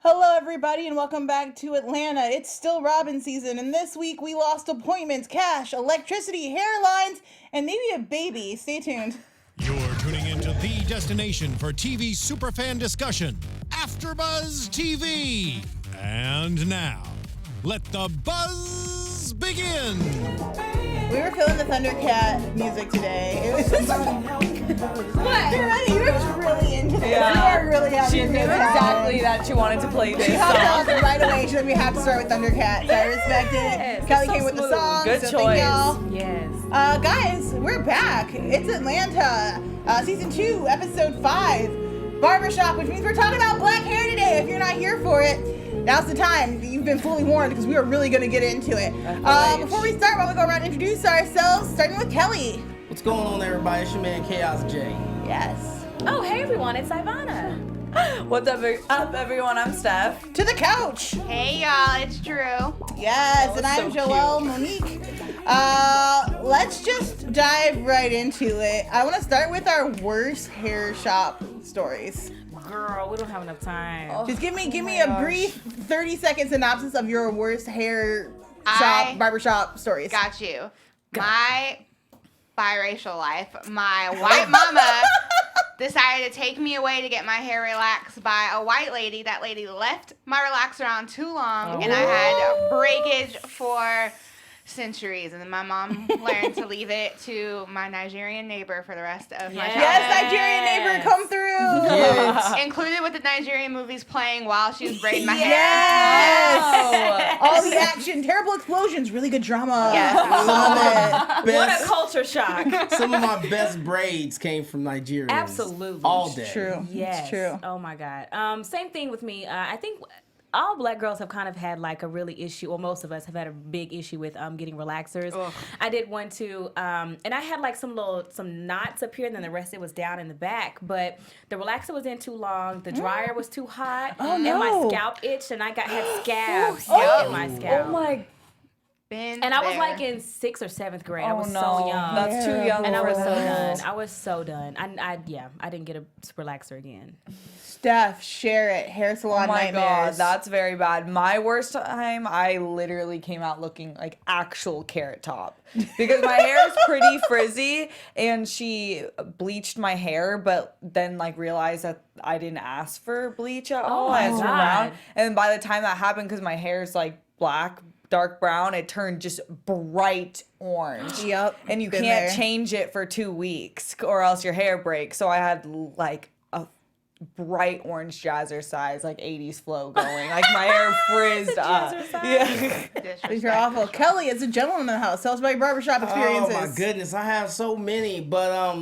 Hello, everybody, and welcome back to Atlanta. It's still Robin season, and this week we lost appointments, cash, electricity, hairlines, and maybe a baby. Stay tuned. You're tuning into the destination for TV superfan discussion, AfterBuzz TV. And now, let the buzz begin. We were feeling the Thundercat music today. It was what? You were just really into it. Yeah. You are really out She there. knew exactly that she wanted to play this She hopped song. out right away. She's like, we have to start with Thundercat. So I respect it. Kelli so came with the smooth. song. Good so choice. Thank y'all. Yes. Guys, we're back. It's Atlanta, season 2, episode 5, Barbershop, which means we're talking about black hair today. If you're not here for it, now's the time. You've been fully warned because we are really going to get into it. Before we start, while we go around and introduce ourselves, starting with Kelli. What's going on, everybody? It's your man, Chaos J. Yes. Oh, hey everyone, it's Ivanna. What's up, everyone? I'm Steph. To the couch. Hey y'all, it's Drew. Yes, and I'm so Joelle Monique. Let's just dive right into it. I want to start with our worst hair shop stories. Girl, we don't have enough time. Just give me a brief 30-second synopsis of your worst hair shop, barbershop stories. Got you. My biracial life, my white mama decided to take me away to get my hair relaxed by a white lady. That lady left my relaxer on too long, and I had breakage for centuries. And then my mom learned to leave it to my Nigerian neighbor for the rest of my childhood. Yes, Nigerian neighbor, come through. Yes. Included with the Nigerian movies playing while she was braiding my Yes. All the action, terrible explosions, really good drama. Yes. Love it. What a culture shock. Some of my best braids came from Nigeria. Absolutely. All day. True. Yes. It's true. Oh my God. Same thing with me. I think all black girls have kind of had like a really issue, or most of us have had a big issue with getting relaxers. Ugh. I did one too, and I had like some knots up here, and then the rest of it was down in the back. But the relaxer was in too long, the dryer was too hot, and my scalp itched, and I had scabs in my scalp. Oh my! Been And I was there. like in 6th or 7th grade. I Oh was no, so young. that's too young. And I for was so that. done. I was so done. I didn't get a relaxer again. Steph, share it. Hair salon Oh my god, nightmares. that's very bad. My worst time, I literally came out looking like actual Carrot Top because my hair is pretty frizzy, and she bleached my hair, but then like realized that I didn't ask for bleach at all. my I asked for God. brown, and by the time that happened, because my hair is like black, dark brown, it turned just bright orange. Yep, And you been can't there. change it for 2 weeks or else your hair breaks. So I had like a bright orange jazzercise, like 80s flow going. Like my hair frizzed up. jazzercise. Yeah. These are awful. Kelli, as a gentleman in the house, tell us about your barbershop experiences. Oh my goodness, I have so many, but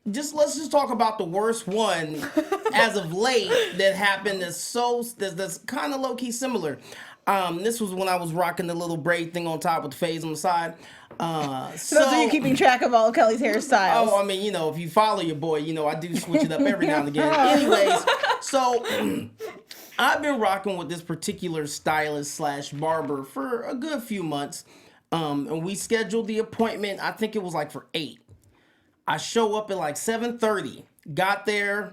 let's just talk about the worst one as of late that happened. That's kind of low key similar. This was when I was rocking the little braid thing on top with the fades on the side. For those of you keeping track of all of Kelli's hairstyles. Oh, I mean, if you follow your boy, I do switch it up every now and again. Anyways, so I've been rocking with this particular stylist / barber for a good few months. And we scheduled the appointment, I think it was like for 8. I show up at like 7:30, got there,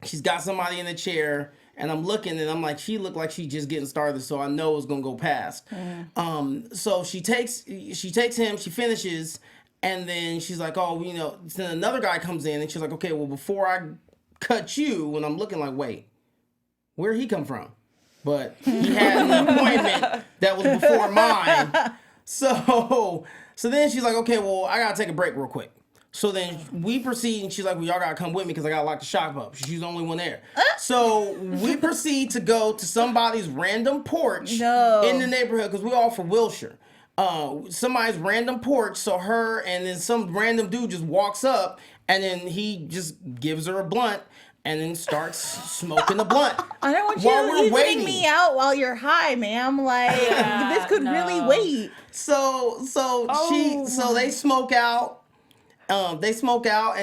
she's got somebody in the chair, and I'm looking, and I'm like, she looked like she just getting started, so I know it's gonna go past. So she takes him, she finishes, and then she's like, then another guy comes in, and she's like, okay, well, before I cut you, and I'm looking like, wait, where'd he come from? But he had an appointment that was before mine. So then she's like, okay, well, I gotta take a break real quick. So then we proceed, and she's like, well, y'all gotta come with me because I gotta lock the shop up. She's the only one there. So we proceed to go to somebody's random porch in the neighborhood because we're all from Wilshire. Somebody's random porch, so her and then some random dude just walks up, and then he just gives her a blunt and then starts smoking the blunt. I don't want while you we're evening waiting. me out while you're high, ma'am. Like, this could really wait. So they smoke out. And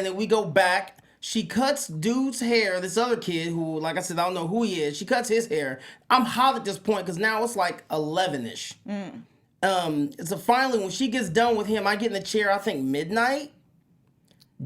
then we go back. She cuts dude's hair. This other kid who, like I said, I don't know who he is. She cuts his hair. I'm hot at this point because now it's like 11ish. So finally, when she gets done with him, I get in the chair. I think midnight.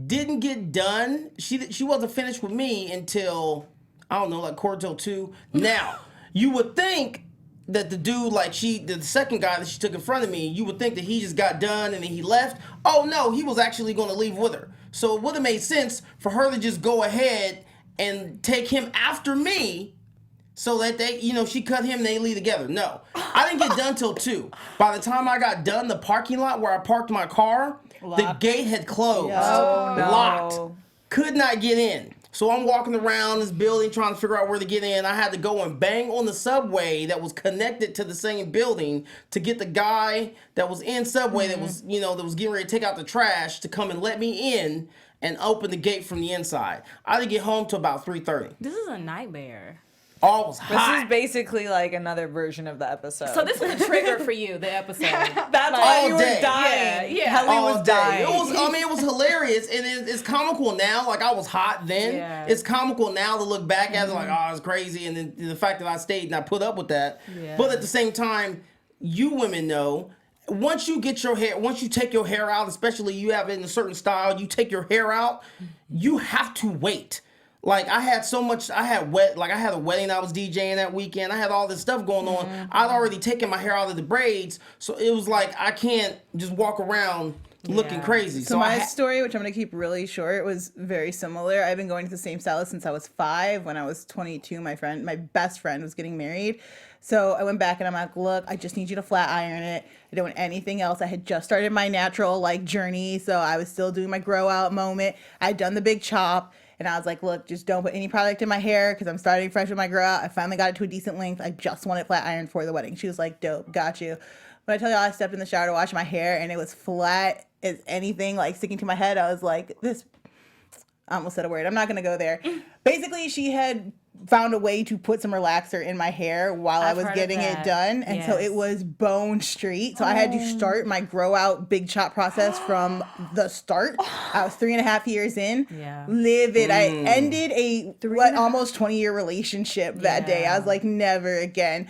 Didn't get done. She wasn't finished with me until I don't know, like quarter till 2. Now, you would think that the dude, like the second guy that she took in front of me, you would think that he just got done and then he left. Oh no, he was actually going to leave with her. So it would have made sense for her to just go ahead and take him after me, so that they, she cut him and they leave together. No, I didn't get done till 2. By the time I got done, the parking lot where I parked my car, the gate had closed, locked, could not get in. So I'm walking around this building trying to figure out where to get in. I had to go and bang on the subway that was connected to the same building to get the guy that was in subway that was, that was getting ready to take out the trash to come and let me in and open the gate from the inside. I didn't get home till about 3:30. This is a nightmare. Oh, it was hot. This is basically like another version of the episode. So this was a trigger for you, the episode. That's why you were dying. Yeah. Kelly was dying. It was hilarious, and it's comical now. Like, I was hot then. Yeah. It's comical now to look back at it like, oh, it's crazy, and then the fact that I stayed and I put up with that. Yeah. But at the same time, you women know, once you take your hair out, especially you have it in a certain style, you take your hair out, you have to wait. Like, I had a wedding I was DJing that weekend. I had all this stuff going on. I'd already taken my hair out of the braids, so it was like I can't just walk around looking crazy. So my story, which I'm going to keep really short, was very similar. I've been going to the same stylist since I was 5. When I was 22, my best friend was getting married. So I went back and I'm like, look, I just need you to flat iron it. I don't want anything else. I had just started my natural journey, so I was still doing my grow out moment. I'd done the big chop. And I was like, look, just don't put any product in my hair because I'm starting fresh with my grow out. I finally got it to a decent length. I just want it flat ironed for the wedding. She was like, dope, got you. But I tell you, I stepped in the shower to wash my hair and it was flat as anything, sticking to my head. I was like, I almost said a word. I'm not going to go there. Basically, she had found a way to put some relaxer in my hair while I was getting it done. And so it was bone straight. So I had to start my grow out big chop process from the start. I was 3.5 years in. Yeah. Livid. I ended a almost 20-year relationship that day. I was like, never again.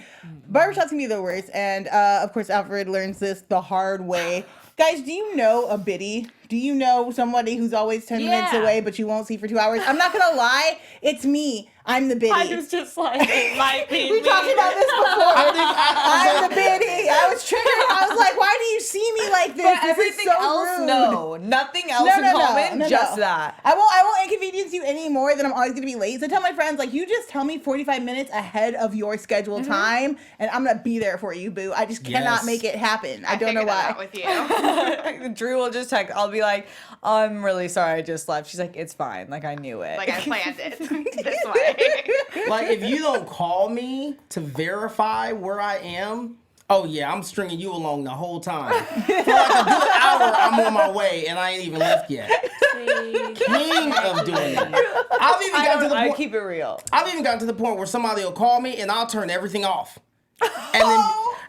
Barbershop's gonna be the worst. And of course, Alfred learns this the hard way. Guys, do you know a biddy? Do you know somebody who's always 10 minutes away but you won't see for 2 hours? I'm not gonna lie, it's me. I'm the biddy. I was just like, it might be we talked about this before. I'm the biddy. I was triggered. I was like, why do you see me like this? But This everything is so else, rude. no. Nothing else in common, just that. I won't inconvenience you any more than I'm always gonna be late. So I tell my friends, you just tell me 45 minutes ahead of your scheduled time, and I'm gonna be there for you, boo. I just cannot make it happen. I don't know why. With you. Drew will just text. I'll be like, I'm really sorry I just left. She's like, it's fine. I knew it. I planned it this way. If you don't call me to verify where I am, oh yeah, I'm stringing you along the whole time. For a good hour, I'm on my way and I ain't even left yet. King of doing it. I keep it real. I've even gotten to the point where somebody will call me and I'll turn everything off. And then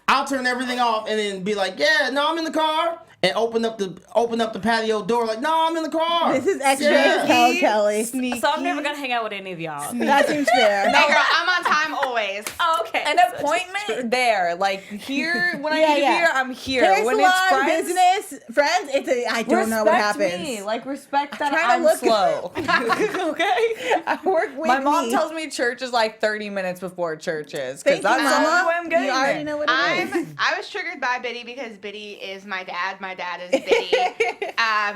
I'll turn everything off and then be like, yeah, no, I'm in the car. And open up the patio door no, I'm in the car. This is extra hell, Kelly. Sneaky. So I'm never gonna hang out with any of y'all. That seems fair. Hey girl, I'm on time always. Oh, okay. An appointment there, here when I need to be here, I'm here. Hair when salon, it's friends, business, friends, I don't know what happens. Me. Respect that trying to I'm look slow. Okay. I work with My mom tells me church is 30 minutes before church is because Thank you, that's the Mama. only way I'm getting You already there. know what it is. I was triggered by Biddy because Biddy is my dad. My dad is Biddy.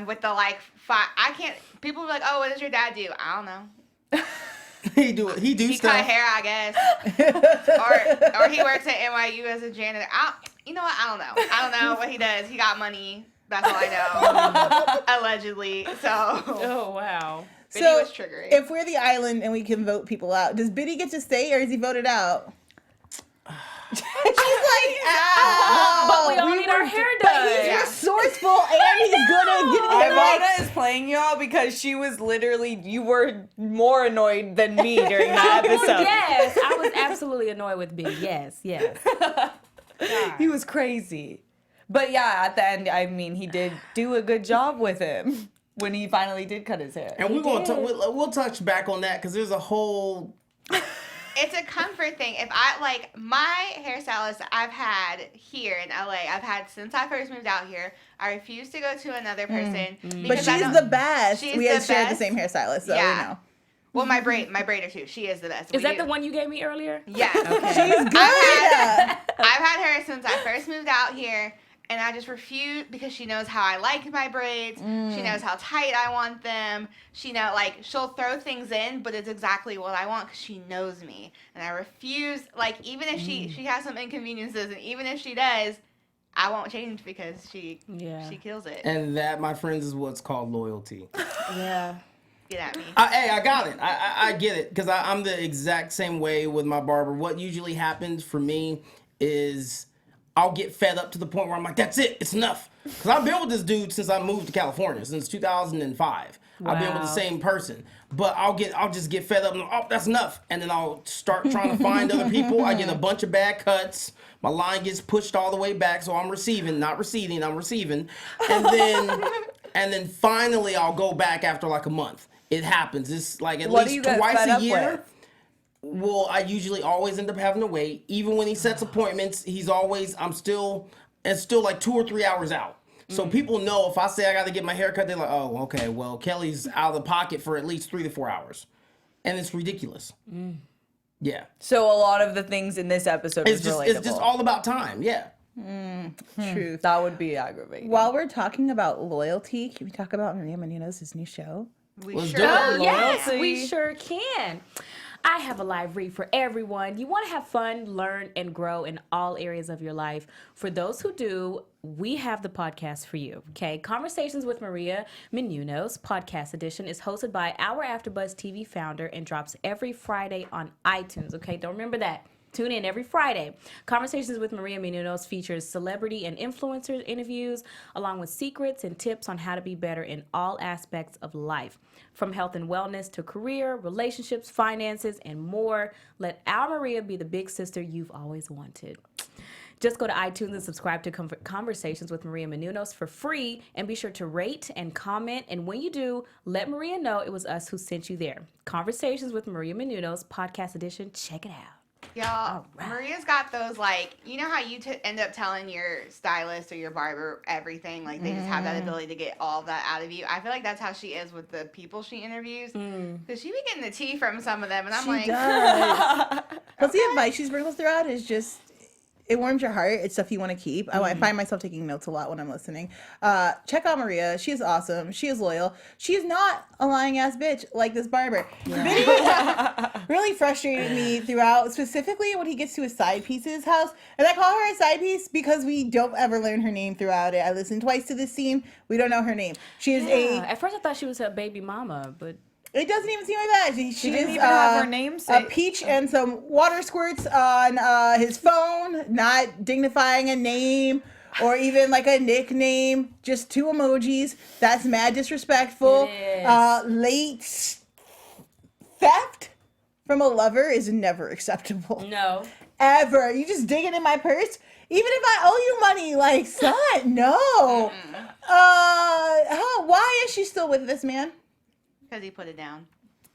With the I can't. People be like, "Oh, what does your dad do?" I don't know. He do He cut stuff. hair, I guess. or he works at NYU as a janitor. You know what? I don't know. I don't know what he does. He got money. That's all I know. Allegedly. So. Oh wow. Biddy was triggering. If we're the island and we can vote people out, does Biddy get to stay or is he voted out? She's like, ow. But we all need our hair done. But he's resourceful and he's good at getting it right. Ivanna is playing y'all because she was literally, you were more annoyed than me during that episode. Yes, I was absolutely annoyed with Big. Yes. He was crazy. But yeah, at the end, he did do a good job with him when he finally did cut his hair. And we'll touch back on that because there's a whole... It's a comfort thing. If my hairstylist I've had here in LA, I've had since I first moved out here. I refuse to go to another person. But she's the best. She's We the had shared the best. same hairstylist, so we know. Well, my braider too. She is the best. Is that the one you gave me earlier? Yeah. Okay. She's good. I've had her since I first moved out here, and I just refuse because she knows how I like my braids. She knows how tight I want them. She know like she'll throw things in, but it's exactly what I want because she knows me. And I refuse. Like even if she has some inconveniences, and even if she does, I won't change because she kills it. And that, my friends, is what's called loyalty. Yeah. Get at me. Hey, I got it. I get it because I'm the exact same way with my barber. What usually happens for me is I'll get fed up to the point where I'm like, that's it. It's enough. Because I've been with this dude since I moved to California, since 2005. Wow. I've been with the same person. But I'll just get fed up and oh, that's enough. And then I'll start trying to find other people. I get a bunch of bad cuts. My line gets pushed all the way back, so I'm receiving, not receding, I'm receiving. And then finally I'll go back after like a month. It happens. It's like at least twice a year. Well, I usually always end up having to wait. Even when he sets appointments, it's still like 2 or 3 hours out. So people know if I say I got to get my hair cut, they're like, oh, okay, well, Kelly's out of the pocket for at least 3 to 4 hours. And it's ridiculous. Yeah. So a lot of the things in this episode is relatable. It's just all about time, yeah. Truth. That would be aggravating. While we're talking about loyalty, can we talk about Maria Menounos' new show? Let's sure do it. Oh, yes, Loyalty. we sure can. I have a live read for everyone. You want to have fun, learn, and grow in all areas of your life. For those who do, we have the podcast for you, okay? Conversations with Maria Menounos, podcast edition, is hosted by our AfterBuzz TV founder and drops every Friday on iTunes, okay? Don't remember that. Tune in every Friday. Conversations with Maria Menounos features celebrity and influencer interviews, along with secrets and tips on how to be better in all aspects of life. From health and wellness to career, relationships, finances, and more. Let our Maria be the big sister you've always wanted. Just go to iTunes and subscribe to Conversations with Maria Menounos for free, and be sure to rate and comment. And when you do, let Maria know it was us who sent you there. Conversations with Maria Menounos, podcast edition. Check it out. Y'all, Maria's got those, like, you know how you end up telling your stylist or your barber everything? Like, they just have that ability to get all of that out of you. I feel like that's how she is with the people she interviews. Because she be getting the tea from some of them, and I'm She like... does. Plus, the advice she sprinkles throughout is just... It warms your heart. It's stuff you want to keep. I find myself taking notes a lot when I'm listening. Check out Maria. She is awesome. She is loyal. She is not a lying ass bitch like this barber. Vinny really frustrated me throughout, specifically when he gets to his side piece's house. And I call her a side piece because we don't ever learn her name throughout it. I listened twice to this scene. We don't know her name. She is At first I thought she was her baby mama, but... It doesn't even seem like that. She didn't is, even have her namesake. A peach and some water squirts on his phone, not dignifying a name or even like a nickname. Just 2 emojis. That's mad disrespectful. It is. Late theft from a lover is never acceptable. No. Ever. You just dig it in my purse? Even if I owe you money, like, son, no. Why is she still with this man? Because he put it down.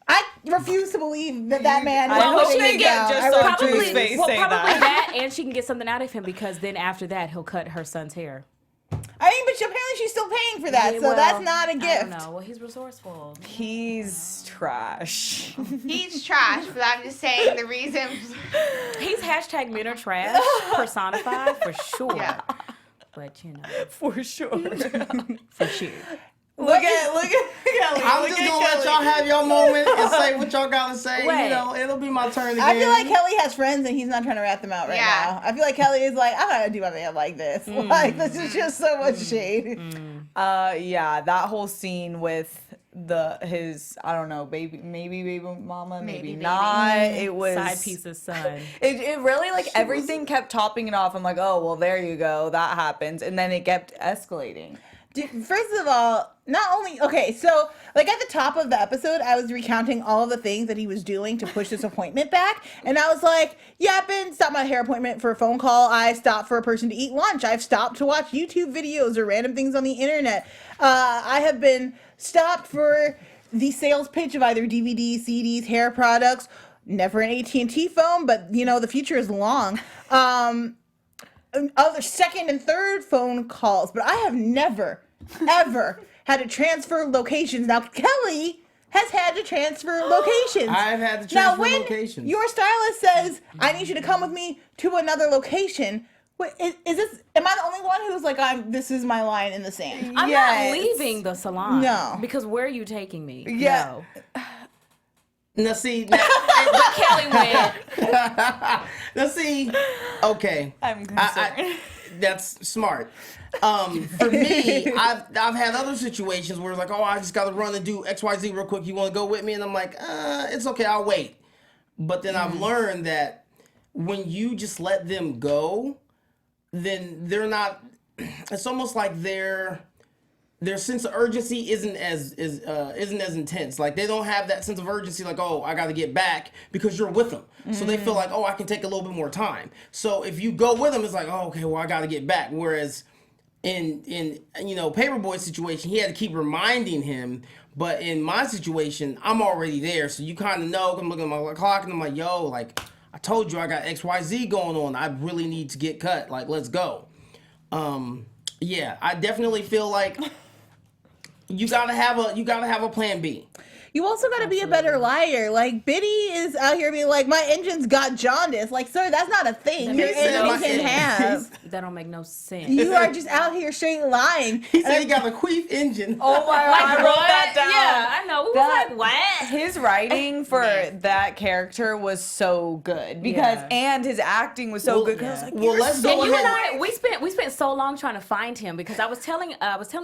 I refuse to believe that man. I hope put they it get down. just I so refuse. Drew's face Well, say probably that. that, and she can get something out of him, because then after that, he'll cut her son's hair. I mean, but apparently she's still paying for that, Yeah, so well, that's not a I gift. don't know. Well, he's resourceful. He's trash. He's trash, but I'm just saying the reason... He's hashtag men are trash personified for sure. Yeah. But you know, For sure. for sure. Look at Kelly. I'm just gonna let y'all have your moment and say what y'all gotta say. Wait. You know, it'll be my turn again. I feel like Kelly has friends and he's not trying to rat them out right Yeah. now. I feel like Kelly is like, I gotta do my man like this. Like, this is just so much shade. Yeah, that whole scene with his I don't know, baby mama, maybe Maybe not. It was Side piece's son. It really, like, everything kept topping it off. I'm like, oh well, there you go, that happens, and then it kept escalating. Dude, first of all, not only, okay, so, like, at the top of the episode, I was recounting all of the things that he was doing to push this appointment back, and I was like, yeah, I've been stopped my hair appointment for a phone call, I stopped for a person to eat lunch, I've stopped to watch YouTube videos or random things on the internet, I have been stopped for the sales pitch of either DVDs, CDs, hair products, never an AT&T phone, but, you know, the future is long, other second and third phone calls, but I have never, ever had to transfer locations. Now, Kelly has had to transfer locations. I've had to Now, transfer when locations. your stylist says, I need you to come with me to another location, is this, am I the only one who's like, this is my line in the sand? I'm Yes. not leaving the salon. No. Because where are you taking me? Yeah. No. Now see, Kelly went. now see, okay. I'm concerned. That's smart. For me, I've had other situations where it's like, oh, I just got to run and do XYZ real quick. You want to go with me? And I'm like, it's okay, I'll wait. But then I've learned that when you just let them go, then they're not. It's almost like their sense of urgency isn't as intense. Like they don't have that sense of urgency. Like, oh, I got to get back because you're with them. So they feel like, oh, I can take a little bit more time. So if you go with them, it's like, oh, okay, well, I got to get back. Whereas in Paperboy's situation, he had to keep reminding him. But in my situation, I'm already there. So you kind of know. I'm looking at my clock and I'm like, yo, like I told you, I got XYZ going on. I really need to get cut. Like, let's go. Yeah, I definitely feel like you gotta have a plan B. You also got to be a better liar. Like, Biddy is out here being like, my engine's got jaundice. Like, sir, that's not a thing your engine can have. That don't make no sense. You are just out here straight lying. He said he got a queef engine. Oh my God, I wrote that down. Yeah, I know. We was like, what? His writing for that character was so good because, Yeah. and his acting was so good. 'Cause I was like, Well, let's go And you and ahead. I, we spent so long trying to find him because I was telling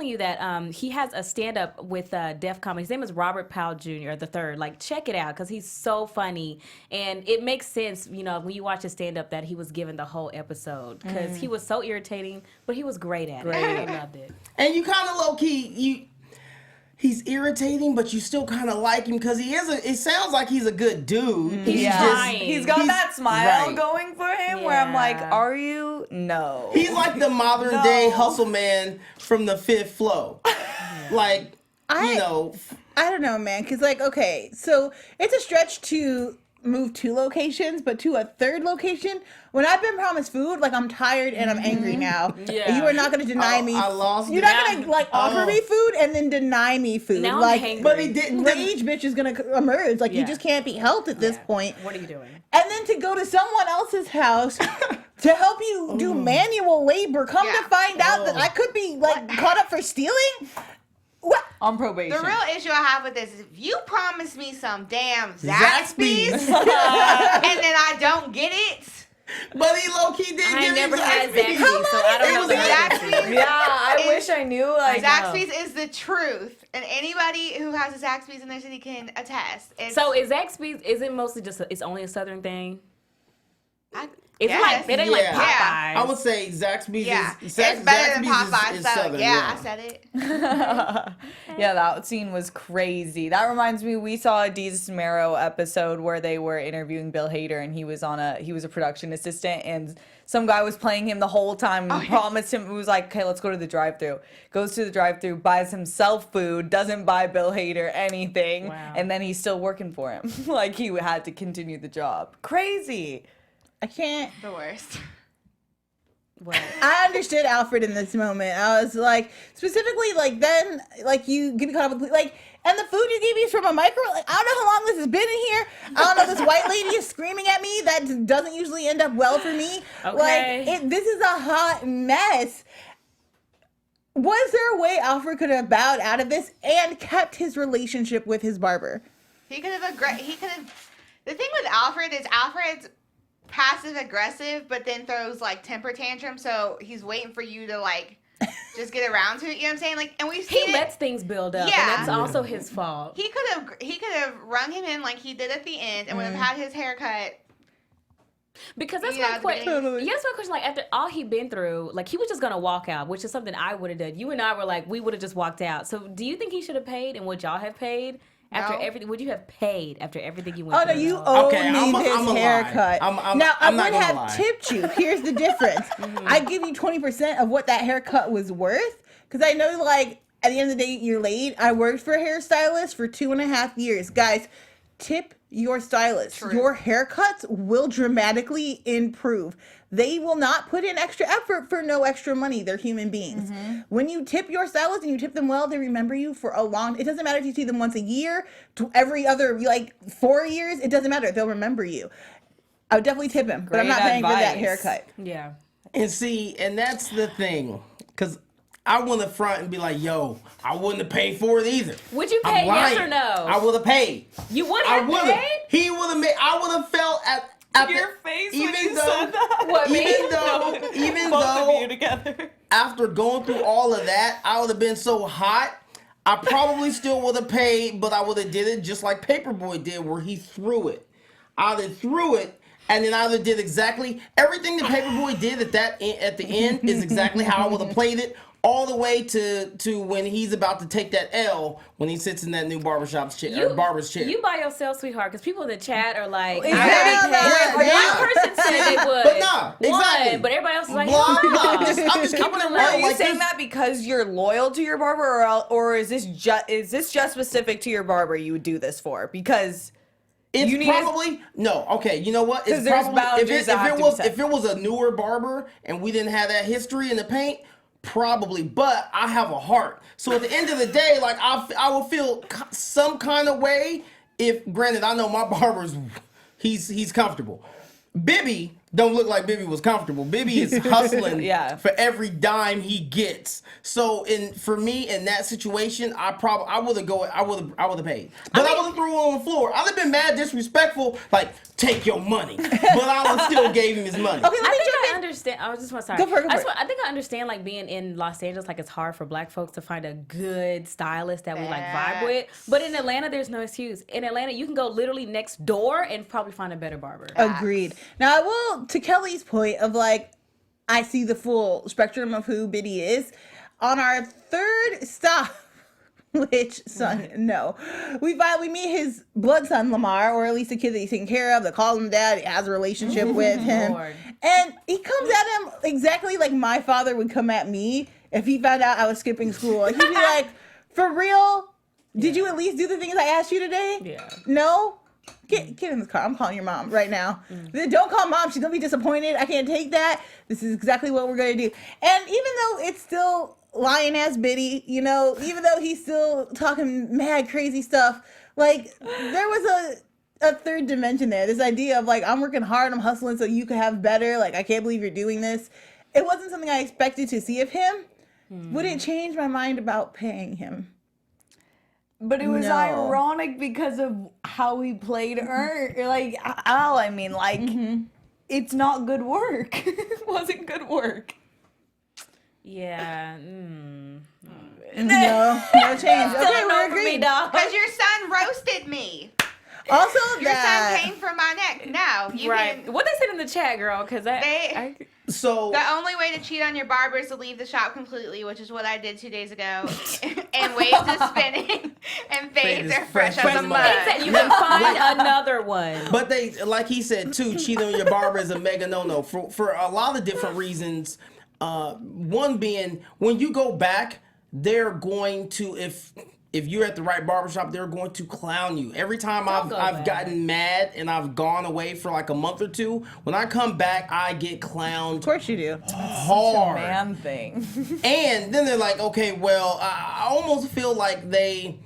you that he has a stand up with Def Comedy. His name is Robert Powell Jr. the third. Like, check it out because he's so funny and it makes sense. You know, when you watch his stand up that he was given the whole episode because he was so irritating, but he was great at it. I loved it. And you kind of low key he's irritating, but you still kind of like him because it sounds like he's a good dude. He's trying. he's got that smile right. going for him where I'm like, Yeah. are you? No. He's like the modern day hustle man from the Fifth Flow. Like, you know. I don't know, man. Because, like, okay, so it's a stretch to move 2 locations, but to a third location. When I've been promised food, like, I'm tired and I'm angry now. Yeah. You are not going to deny me. I lost You're it. not going to, like, offer me food and then deny me food. Now I'm like, hangry. But he didn't. rage bitch is going to emerge. Like, you Yeah. just can't be helped at this point. What are you doing? And then to go to someone else's house to help you do manual labor, come to find out that I could be, like, caught up for stealing? What? On probation. The real issue I have with this is if you promise me some damn Zaxby's and then I don't get it. But he low key did I give never him had Zaxby's. Zaxby's, so I don't It know was the Zaxby's. Yeah, I Is- wish I knew. Like, Zaxby's is the truth, and anybody who has a Zaxby's in their city can attest. It's, So is Zaxby's? Is it mostly just? It's only a Southern thing? Is yes. it like it ain't like Yeah. Popeyes? I would say Zaxby's Yeah, is it's better than Zaxby's Popeyes. is So Southern, yeah, I said it. yeah, that scene was crazy. That reminds me, we saw a Deez Samaro episode where they were interviewing Bill Hader, and he was a production assistant, and some guy was playing him the whole time and promised him, it was like, okay, let's go to the drive-thru. Goes to the drive-thru, buys himself food, doesn't buy Bill Hader anything, Wow. and then he's still working for him. Like, he had to continue the job. Crazy. I can't. The worst. Well, I understood Alfred in this moment. I was like, specifically, like, then, like, you get caught up with, like, and the food you gave me is from a micro. Like, I don't know how long this has been in here. I don't know. This white lady is screaming at me. That doesn't usually end up well for me. Okay. Like, this is a hot mess. Was there a way Alfred could have bowed out of this and kept his relationship with his barber? He could have The thing with Alfred is Alfred's passive aggressive, but then throws like temper tantrums. So he's waiting for you to like just get around to it. You know what I'm saying? Like, and we've seen he it. lets things build up, Yeah. and that's also his fault. He could have rung him in like he did at the end, and would have had his haircut. Because that's Yeah, my question. totally. Yes, my question. Like after all he'd been through, like he was just gonna walk out, which is something I would have done. You and I were like, we would have just walked out. So, do you think he should have paid? And would y'all have paid after No. everything? Would you have paid after everything you went Oh, no, through? you owe Okay, me I'm a his lie. haircut. I'm now, I not would gonna have lie. tipped you. Here's the difference. I give you 20% of what that haircut was worth. Because I know, like, at the end of the day, you're late. I worked for a hairstylist for 2.5 years. Guys, tip your stylist, True. your haircuts will dramatically improve. They will not put in extra effort for no extra money. They're human beings. When you tip your stylist and you tip them well, they remember you for a long. It doesn't matter if you see them once a year, to every other 4 years. It doesn't matter. They'll remember you. I would definitely tip him, but I'm Great not paying for that advice. haircut. Yeah. And see, and that's the thing, because I want to front and be like, yo, I wouldn't have paid for it either. Would you I'm pay, yes lying. or no? I would have paid. You would I have would paid? have. He would have made. I would have felt at Your face when even you though, said that. What, me? even Both of though you together. after going through all of that, I would have been so hot. I probably still would have paid, but I would have did it just like Paperboy did, where he threw it. I would have threw it, and then I would have did exactly everything that Paperboy did at the end is exactly how I would have played it. All the way to when he's about to take that L when he sits in that new barber's chair. You by yourself, sweetheart, because people in the chat are like, Yeah, one person said they would. But nah, exactly. One, but everybody else is like, Blah, blah. nah. I'm just keeping it real. Are you Like saying this- that because you're loyal to your barber, or is this just specific to your barber you would do this for? Because It's you need probably no. Okay, you know what? It's 'Cause there's probably boundaries that have to be set. if it was a newer barber and we didn't have that history in the paint, probably. But I have a heart, so at the end of the day, like I will feel some kind of way if, granted, I know my barber's he's comfortable. Bibby don't look like Bibby was comfortable. Bibby is hustling Yeah. for every dime he gets. So for me in that situation, I would have paid. But I would have threw it on the floor. I'd have been mad disrespectful, like, take your money. But I would still gave him his money. Okay, let me I think jump I in. understand. I was just sorry. Go for it, go for it. I think I understand like being in Los Angeles. Like it's hard for Black folks to find a good stylist that we like vibe with. But in Atlanta, there's no excuse. In Atlanta, you can go literally next door and probably find a better barber. Agreed. Now, I will, to Kelly's point of like, I see the full spectrum of who Biddy is. On our third stop, which son, no, we meet his blood son Lamar, or at least the kid that he's taking care of, that calls him dad, he has a relationship with him, Lord. and he comes at him exactly like my father would come at me if he found out I was skipping school. He'd be like, "For real? Did you at least do the things I asked you today? Yeah. No." Get in this car. I'm calling your mom right now. Don't call mom. She's going to be disappointed. I can't take that. This is exactly what we're going to do. And even though it's still lying ass Biddy, you know, even though he's still talking mad crazy stuff, like there was a third dimension there. This idea of like, I'm working hard, I'm hustling so you could have better. Like, I can't believe you're doing this. It wasn't something I expected to see of him. Would it change my mind about paying him? But it was No. ironic because of how he played her. Like, I mean, like, it's not good work. It wasn't good work. Yeah. No change. Okay, we're agreed. Because your son roasted me. Also, Your that son came for my neck. No, you Right. can. What they said in the chat, girl? Because So The only way to cheat on your barber is to leave the shop completely, which is what I did 2 days ago. And waves is spinning, and fades are fresh as a mud. Exactly. You can find another one. But they, like he said too, cheating on your barber is a mega no-no for a lot of different reasons. One being, when you go back, they're going to, if you're at the right barbershop, they're going to clown you. Every time Don't go I've back. gotten mad and I've gone away for like a month or two, when I come back, I get clowned of course you do. hard. Man thing. And then they're like, okay, well, I almost feel like they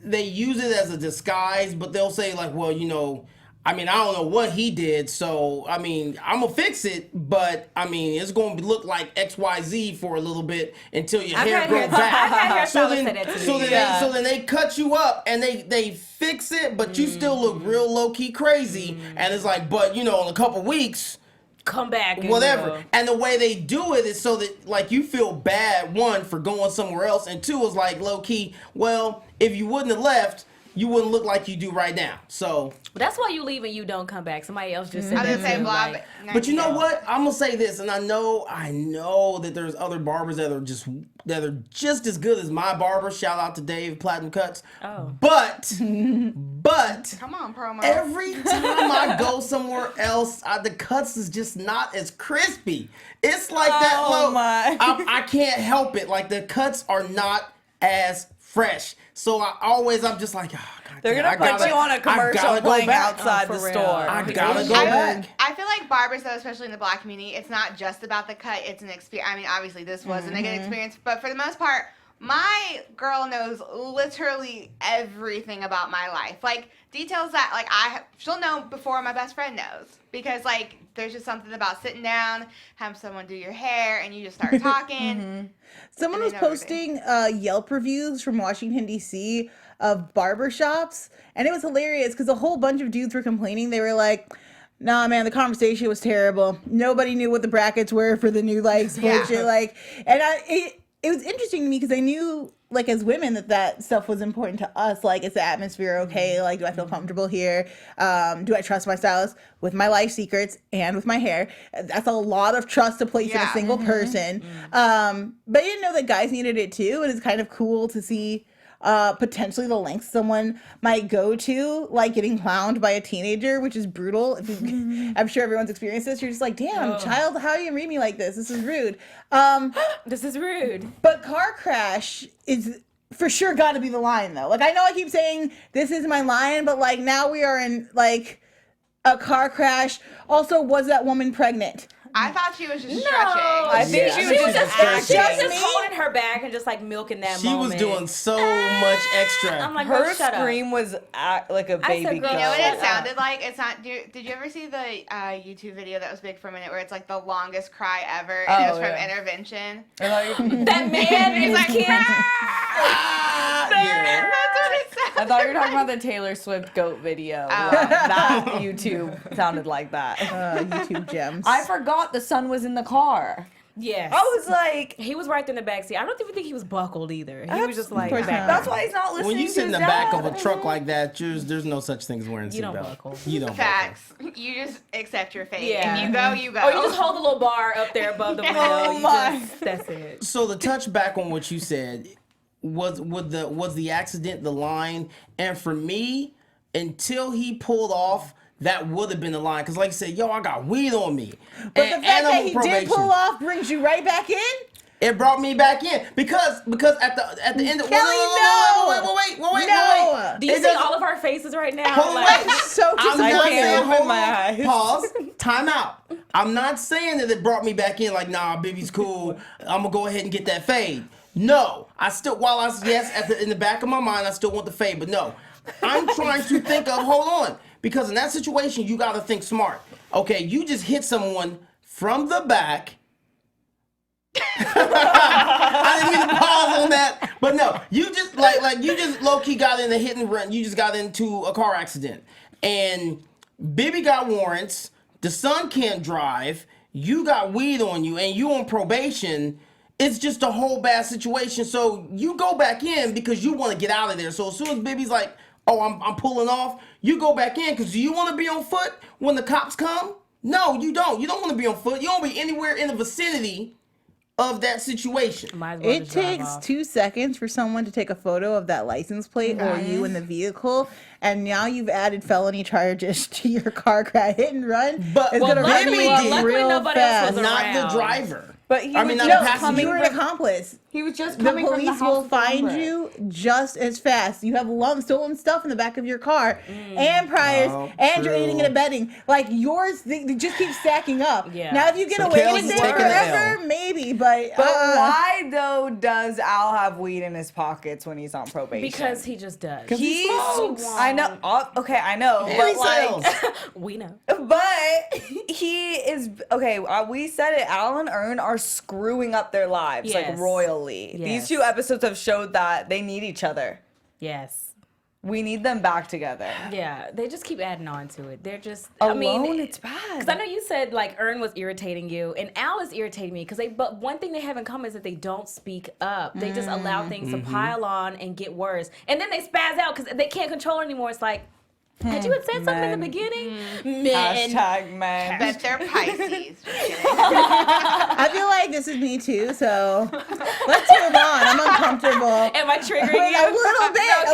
use it as a disguise, but they'll say like, well, you know, I mean, I don't know what he did, so I mean, I'm gonna fix it, but I mean, it's gonna look like XYZ for a little bit until your hair grows back. So then they cut you up and they fix it, but you still look real low key crazy, and it's like, but you know, in a couple weeks, Come back. And, whatever. And the way they do it is so that like you feel bad, one, for going somewhere else, and two is like low key, well, if you wouldn't have left, you wouldn't look like you do right now. So That's why you leave and you don't come back. Somebody else just said I that didn't say too, blah. like, but you know what? I'm gonna say this, and I know that there's other barbers that are just as good as my barber. Shout out to Dave Platinum Cuts. Oh. But Come on, promo. every time I go somewhere else, the cuts is just not as crispy. It's like that low. my. I can't help it. Like the cuts are not as fresh. So I'm just like, oh, God, They're gonna put you on a commercial playing outside the store. I gotta go back. I feel like barbers, though, especially in the Black community, it's not just about the cut. It's an experience. I mean, obviously, this wasn't a good experience, but for the most part, my girl knows literally everything about my life. Like, details that, like, she'll know before my best friend knows. Because, like, there's just something about sitting down, having someone do your hair, and you just start talking. Someone was posting Yelp reviews from Washington, D.C. of barbershops, and it was hilarious because a whole bunch of dudes were complaining. They were like, nah, man, the conversation was terrible. Nobody knew what the brackets were for the new lights. Bullshit. Like, and it was interesting to me because I knew, like, as women, that stuff was important to us. Like, is the atmosphere okay? Like, do I feel comfortable here? Do I trust my stylist with my life secrets and with my hair? That's a lot of trust to place in a single person. But I didn't know that guys needed it too. And it's kind of cool to see potentially the lengths someone might go to, like getting clowned by a teenager, which is brutal. I'm sure everyone's experienced this. You're just like, damn, child, how do you read me like this? This is rude. This is rude. But car crash is for sure got to be the line, though. Like, I know I keep saying this is my line, but like now we are in like a car crash. Also, was that woman pregnant? I thought she was just stretching. I think she was just holding her back and just like milking that moment. She was doing so much extra. I'm like, her shut scream was like a baby girl. You know what it sounded like? It's not. Did you ever see the YouTube video that was big for a minute where it's like the longest cry ever, and it was from Intervention? That man and his kid. That's what it sounded. I thought you were talking about the Taylor Swift goat video. That YouTube sounded like that. YouTube gems. I forgot the son was in the car. Yes. I was like, he was right in the backseat. I don't even think he was buckled either. He was just like, that's why he's not listening. When you sit in the to his back dad. of a truck like that, there's no such thing as wearing a You don't seatbelt. buckle. You don't Facts. You just accept your fate. Yeah. If you go, you go. Or you just hold a little bar up there above the window. Oh my. That's it. So to touch back on what you said, was the accident the line? And for me, until he pulled off, that would have been the line. Because like I said, I got weed on me. But the fact that he did pull off brings you right back in? It brought me back in because at the end of Kelly, wait. Do you see all of our faces right now? Hold on, Like, wait. So I'm I not can't saying, open hold my on, eyes. pause, time out. I'm not saying that it brought me back in like, nah, baby's cool. I'm gonna go ahead and get that fade. No, I still, in the back of my mind, I still want the fade, but no. I'm trying to think of, hold on, because in that situation, you gotta think smart. Okay, you just hit someone from the back. I didn't mean to pause on that, but no, you just you just low key got in a hit and run. You just got into a car accident, and Bibby got warrants. The son can't drive. You got weed on you, and you on probation. It's just a whole bad situation. So you go back in because you want to get out of there. So as soon as Bibby's like, "Oh, I'm pulling off," you go back in because do you want to be on foot when the cops come? No, you don't. You don't want to be on foot. You don't be anywhere in the vicinity of that situation. It takes 2 seconds for someone to take a photo of that license plate or you in the vehicle, and now you've added felony charges to your car crash hit and run. But it's gonna run luckily you up luckily real nobody else fast. was Not around. the driver. But he I mean, was not just the passenger. You're an accomplice. He was just The coming from the police house will with find lumber. you just as fast. You have stolen stuff in the back of your car and priors, and you're aiding and abetting. Like yours, they just keep stacking up. Yeah. Now, if you get So away Kelly's with it taking the forever, L. maybe, but why though does Al have weed in his pockets when he's on probation? Because he just does. he smokes. I know. Okay, I know. And But he sells. We know. But he is okay. We said it. Al and Ern are screwing up their lives like Yes. royally. Yes. These 2 episodes have showed that they need each other. Yes. We need them back together. Yeah, they just keep adding on to it. They're just Alone, it's bad. Because I know you said like Ern was irritating you, and Al is irritating me. But one thing they have in common is that they don't speak up. They just allow things to pile on and get worse, and then they spaz out because they can't control it anymore. It's like, had you had said something in the beginning, men. *men. Bet they're Pisces. I feel like this is me too. So let's move on. I'm uncomfortable. Am I triggering you? A little bit.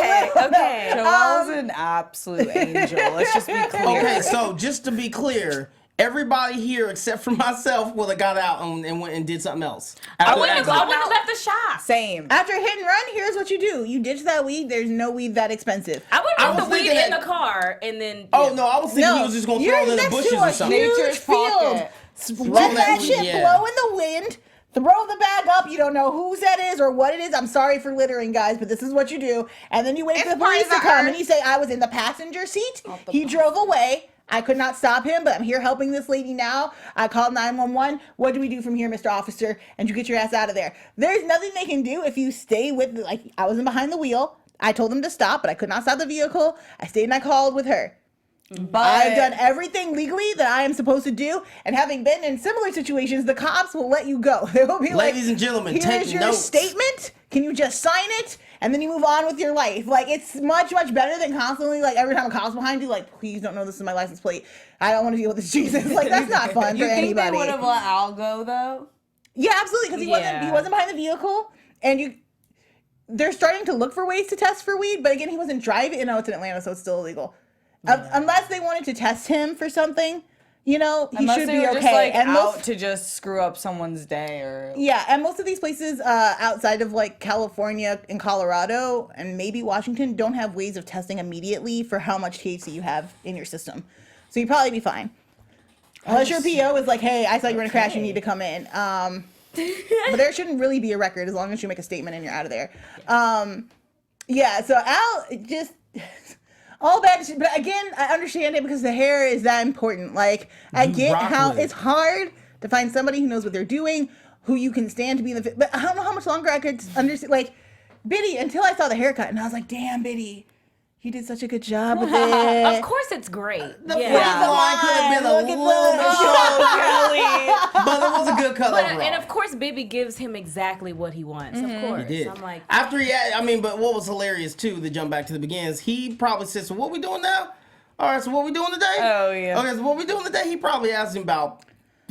Okay. Joelle's an absolute angel. Let's just be clear. Okay, so just to be clear, everybody here except for myself would have got out and went and did something else. I wouldn't have left the shop. Same. After hit and run, here's what you do. You ditch that weed. There's no weed that expensive. I would have was left the weed thinking in that- the car and then. Oh, no, I was thinking he was just going to throw it in the next bushes to or a something. huge Nature's field. pocket. Let that weed, shit yeah. blow in the wind. Throw the bag up. You don't know whose that is or what it is. I'm sorry for littering, guys, but this is what you do. And then you wait for the police to come and you say, I was in the passenger seat. He drove away. I could not stop him, but I'm here helping this lady now. I called 911. What do we do from here, Mr. Officer? And you get your ass out of there. There's nothing they can do if you stay with, like, I wasn't behind the wheel. I told them to stop, but I could not stop the vehicle. I stayed and I called with her. But I've done everything legally that I am supposed to do, and having been in similar situations, the cops will let you go. They will be like, Ladies and gentlemen, here's take your notes. statement. Can you just sign it? And then you move on with your life. Like, it's much, much better than constantly, like, every time a cop's behind you, like, please don't know this is my license plate. I don't want to deal with this Jesus. Like, that's not fun for you think anybody. they would have let Al go though? Yeah, absolutely, because he wasn't behind the vehicle, and they're starting to look for ways to test for weed, but again, he wasn't driving. You know, it's in Atlanta, so it's still illegal. Unless they wanted to test him for something, you know, he Unless should they be were okay. just like and out to just screw up someone's day or. yeah, and most of these places outside of like California and Colorado and maybe Washington don't have ways of testing immediately for how much THC you have in your system. So you'd probably be fine. Unless your PO is like, hey, I saw you were in a crash, you need to come in. But there shouldn't really be a record as long as you make a statement and you're out of there. Yeah, so Al just all bad shit. But again, I understand it because the hair is that important. Like, I get rock how with it. it's hard to find somebody who knows what they're doing, who you can stand to be in the. But I don't know how much longer I could understand. Like, Biddy, until I saw the haircut, and I was like, damn, Biddy. You did such a good job with it. Of course, it's great. The front line could have been a Look at little bit the- shorter, but it was a good cut overall. And of course, Bibby gives him exactly what he wants. Of course. He did. I'm like, After he had, but what was hilarious too, to jump back to the beginning, is he probably said, so what we doing now? All right, so what we doing today? Oh, yeah. Okay, so what we doing today? He probably asked him about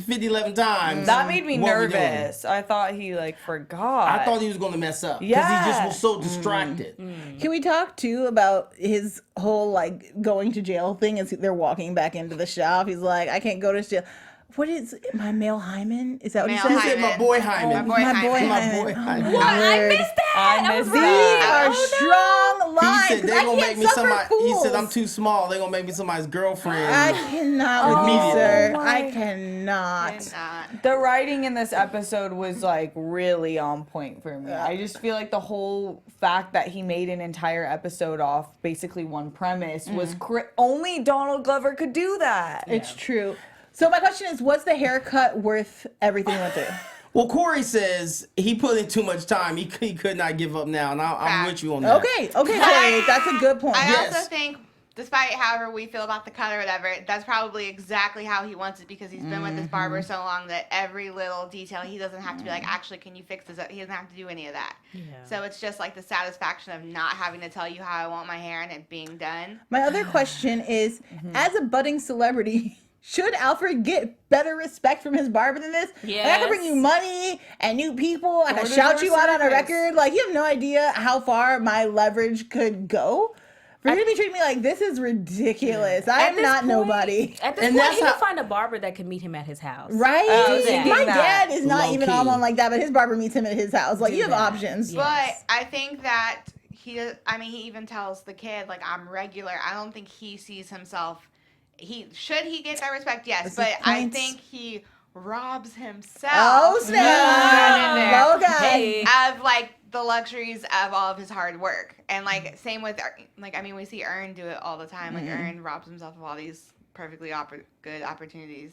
50, 11 times. That made me what we doing. nervous. I thought he forgot. I thought he was going to mess up because he just was so distracted. Can we talk too about his whole like going to jail thing as they're walking back into the shop? He's like, I can't go to jail. What is my male hymen? Is that what Male he says? He said, my boy Hyman. My boy Hyman. My boy Hyman. what? I missed that. I was missed These that. are strong lines. He said, they 'cause I going to make can't me suffer somebody. He fools. said, I'm too small. They going to make me somebody's girlfriend. I cannot with you, Immediately. sir. my- I cannot. Did not. The writing in this episode was like really on point for me. I just feel like the whole fact that he made an entire episode off basically one premise was only Donald Glover could do that. It's true. So my question is, was the haircut worth everything we went through? Well, Corey says he put in too much time. He could not give up now, and I'm Fact. with you on that. Okay, Corey, that's a good point. I Yes. also think, despite however we feel about the cut or whatever, that's probably exactly how he wants it because he's been with this barber so long that every little detail, he doesn't have to be like, actually, can you fix this up? He doesn't have to do any of that. Yeah. So it's just like the satisfaction of not having to tell you how I want my hair and it being done. My other question is, as a budding celebrity, should Alfred get better respect from his barber than this? Like, I could bring you money and new people. I could Order shout your you out on a service. record. Like, you have no idea how far my leverage could go. For you to be treating me like this is ridiculous. I am this not point- nobody. At this And point, that's he how- can find a barber that can meet him at his house. Right? I was thinking My that. dad is not Low even key. on one like that, but his barber meets him at his house. Like, Do you have that. options. Yeah. Yes. But I think that he even tells the kid, like, I'm regular. I don't think he sees himself. Should he get that respect? Yes. That's But his I point. think he robs himself. Oh, in there. snap. Oh, God. Hey. Of like the luxuries of all of his hard work, and like same with we see Earn do it all the time. Like Earn robs himself of all these perfectly good opportunities.